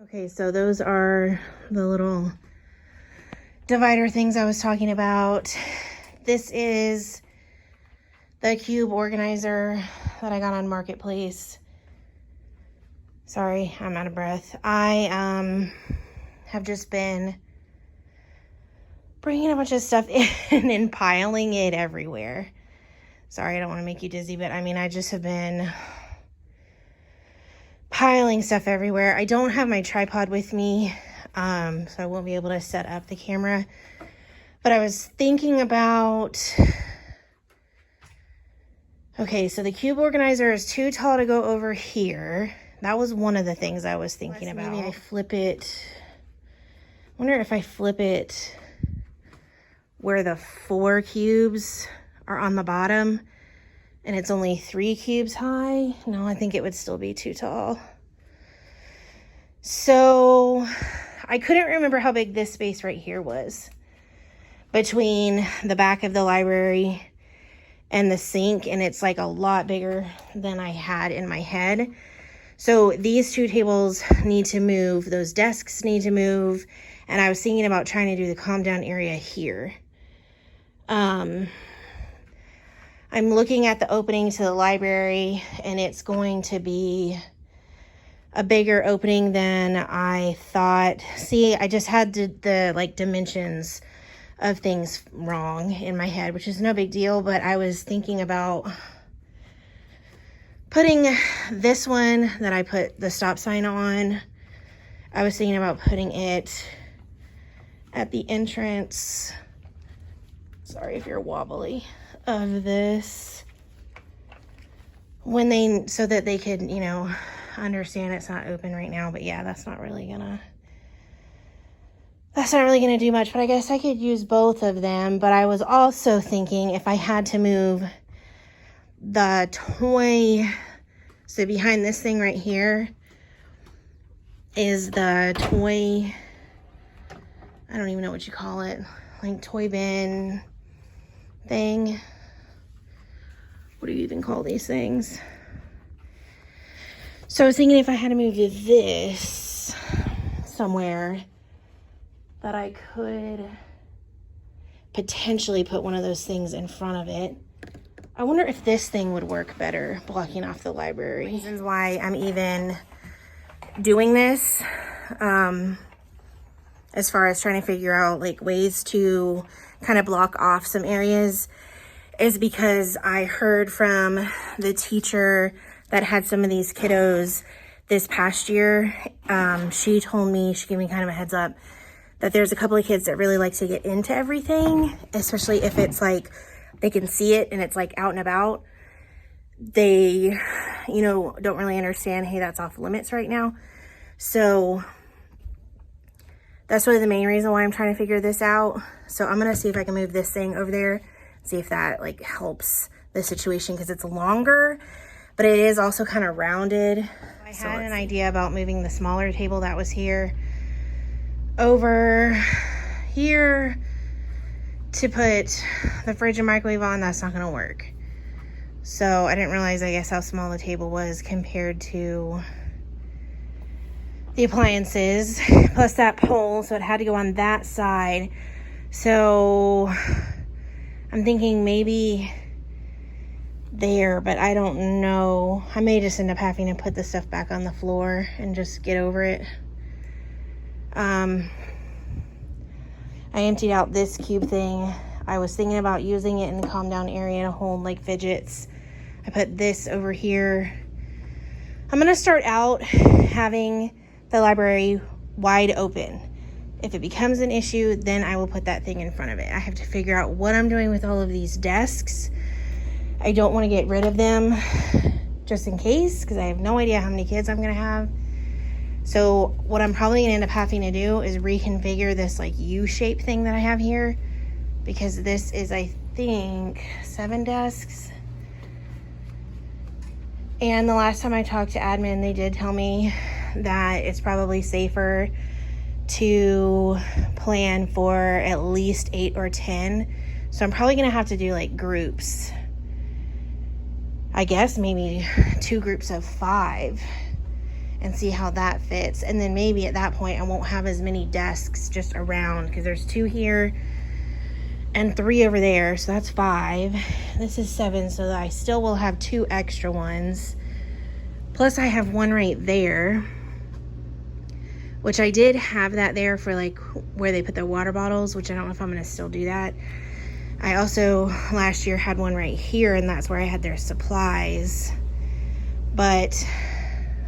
Okay, so those are the little divider things I was talking about. This is the cube organizer that I got on Marketplace. Sorry, I'm out of breath. I have just been bringing a bunch of stuff in and piling it everywhere. Sorry, I don't want to make you dizzy, but I mean, I just have been piling stuff everywhere. I don't have my tripod with me, so I won't be able to set up the camera. But I was thinking about, okay, so the cube organizer is too tall to go over here. That was one of the things I was thinking about. Maybe I flip it. I wonder if I flip it where the 4 cubes are on the bottom and it's only 3 cubes high. No, I think it would still be too tall. So I couldn't remember how big this space right here was between the back of the library and the sink, and it's like a lot bigger than I had in my head. So these 2 tables need to move, those desks need to move, and I was thinking about trying to do the calm down area here. I'm looking at the opening to the library, and it's going to be a bigger opening than I thought. See, I just had the like dimensions of things wrong in my head, which is no big deal, but I was thinking about putting this one that I put the stop sign on. I was thinking about putting it at the entrance. Sorry if you're wobbly. Of this, when they, so that they could, you know, understand it's not open right now. But yeah, that's not really gonna do much. But I guess I could use both of them. But I was also thinking if I had to move the toy, so behind this thing right here is the toy, I don't even know what you call it, like toy bin thing. What do you even call these things? So I was thinking if I had to move this somewhere, that I could potentially put one of those things in front of it. I wonder if this thing would work better blocking off the library. Reasons why I'm even doing this, as far as trying to figure out like ways to kind of block off some areas, is because I heard from the teacher that had some of these kiddos this past year. She told me, she gave me kind of a heads up, that there's a couple of kids that really like to get into everything, especially if it's like they can see it and it's like out and about. They, you know, don't really understand, hey, that's off limits right now. So that's really the main reason why I'm trying to figure this out. So I'm gonna see if I can move this thing over there, see if that like helps the situation, because it's longer, but it is also kind of rounded. I had an idea about moving the smaller table that was here over here to put the fridge and microwave on. That's not gonna work. So I didn't realize, I guess, how small the table was compared to the appliances, plus that pole, so it had to go on that side. So I'm thinking maybe there, but I don't know. I may just end up having to put the stuff back on the floor and just get over it. I emptied out this cube thing. I was thinking about using it in the calm down area to hold like fidgets. I put this over here. I'm gonna start out having the library wide open. If it becomes an issue, then I will put that thing in front of it. I have to figure out what I'm doing with all of these desks. I don't want to get rid of them just in case, because I have no idea how many kids I'm going to have. So what I'm probably going to end up having to do is reconfigure this like U-shape thing that I have here, because this is, I think, 7 desks. And the last time I talked to admin, they did tell me that it's probably safer to plan for at least 8 or 10. So I'm probably gonna have to do like groups. I guess maybe 2 groups of 5 and see how that fits. And then maybe at that point I won't have as many desks just around, because there's 2 here and 3 over there, so that's 5. This is 7, so I still will have 2 extra ones. Plus I have 1 right there, which I did have that there for like where they put their water bottles, which I don't know if I'm gonna still do that. I also last year had 1 right here, and that's where I had their supplies. But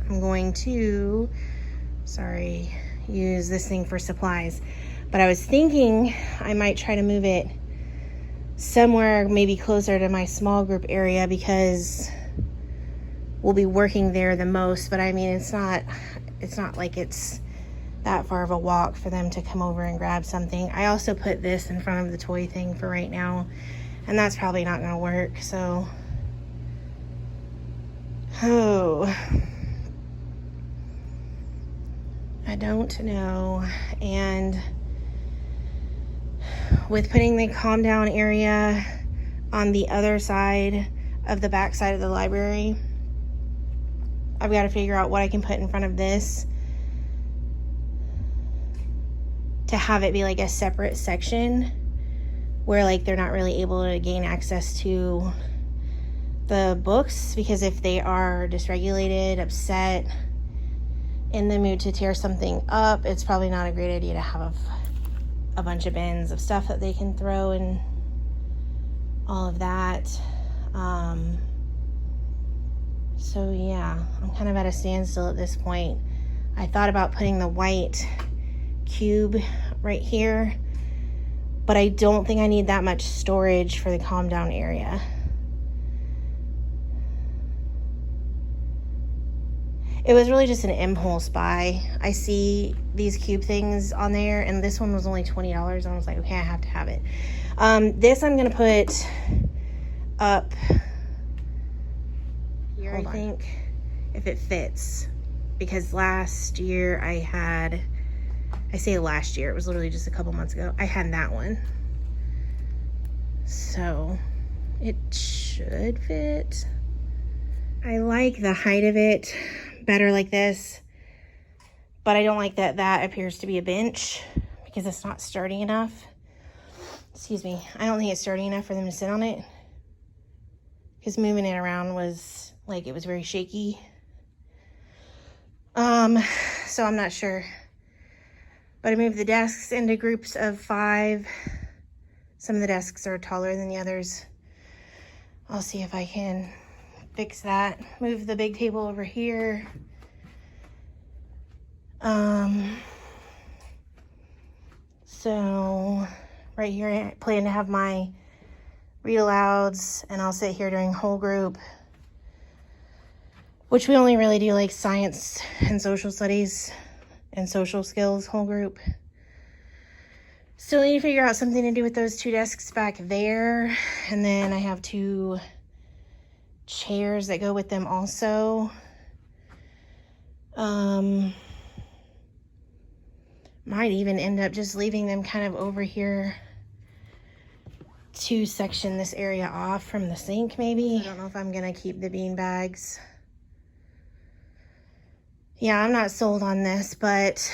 I'm going to, use this thing for supplies. But I was thinking I might try to move it somewhere maybe closer to my small group area, because we'll be working there the most. But I mean, it's not like it's that far of a walk for them to come over and grab something. I also put this in front of the toy thing for right now, and that's probably not gonna work. So I don't know. And with putting the calm down area on the other side of the back side of the library, I've got to figure out what I can put in front of this to have it be like a separate section where like they're not really able to gain access to the books, because if they are dysregulated, upset, in the mood to tear something up, it's probably not a great idea to have a bunch of bins of stuff that they can throw and all of that. So yeah, I'm kind of at a standstill at this point. I thought about putting the white cube right here, but I don't think I need that much storage for the calm down area. It was really just an impulse buy. I see these cube things on there, and this one was only $20, and I was like, okay, I have to have it. This I'm gonna put up here, I think, if it fits, because last year I say last year, it was literally just a couple months ago, I had that one. So it should fit. I like the height of it better like this, but I don't like that that appears to be a bench, because it's not sturdy enough. Excuse me. I don't think it's sturdy enough for them to sit on it, because moving it around was like, it was very shaky. So I'm not sure. But I moved the desks into groups of 5. Some of the desks are taller than the others. I'll see if I can fix that. Move the big table over here. So right here I plan to have my read alouds, and I'll sit here during whole group, which we only really do like science and social studies and social skills whole group. Still need to figure out something to do with those 2 desks back there. And then I have 2 chairs that go with them also. Might even end up just leaving them kind of over here to section this area off from the sink maybe. I don't know if I'm gonna keep the bean bags. Yeah, I'm not sold on this, but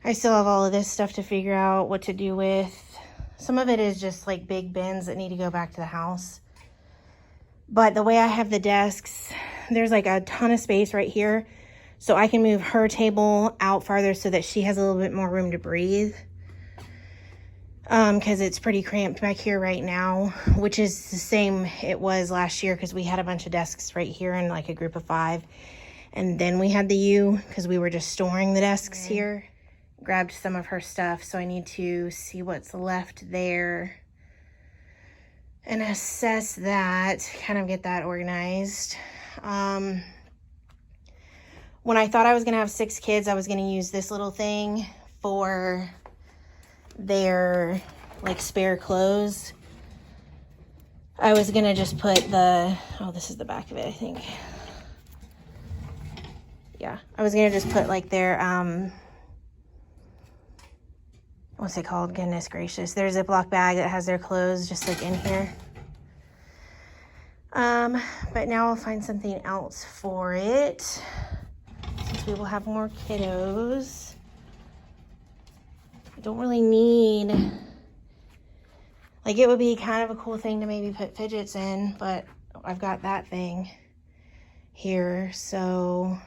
I still have all of this stuff to figure out what to do with. Some of it is just like big bins that need to go back to the house. But the way I have the desks, there's like a ton of space right here. So I can move her table out farther so that she has a little bit more room to breathe. Because it's pretty cramped back here right now, which is the same it was last year, because we had a bunch of desks right here in like a group of 5. And then we had the U, because we were just storing the desks here. Grabbed some of her stuff, so I need to see what's left there and assess that, kind of get that organized. When I thought I was gonna have 6 kids, I was gonna use this little thing for their like spare clothes. I was gonna just put the, oh, this is the back of it, I think. Yeah, I was gonna just put like their, what's it called? Goodness gracious. There's a Ziploc bag that has their clothes just like in here. But now I'll find something else for it, since we will have more kiddos. I don't really need, like, it would be kind of a cool thing to maybe put fidgets in, but I've got that thing here, so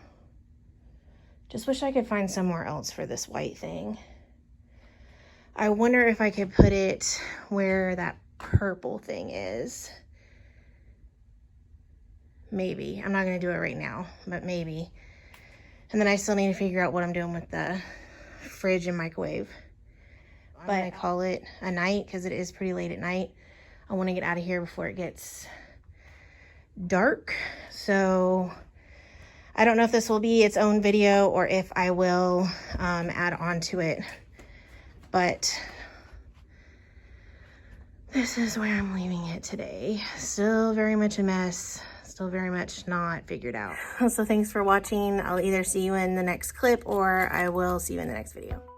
just wish I could find somewhere else for this white thing. I wonder if I could put it where that purple thing is. Maybe. I'm not going to do it right now, but maybe. And then I still need to figure out what I'm doing with the fridge and microwave. But I call it a night because it is pretty late at night. I want to get out of here before it gets dark. So I don't know if this will be its own video or if I will add on to it. But this is where I'm leaving it today. Still very much a mess. Still very much not figured out. So thanks for watching. I'll either see you in the next clip or I will see you in the next video.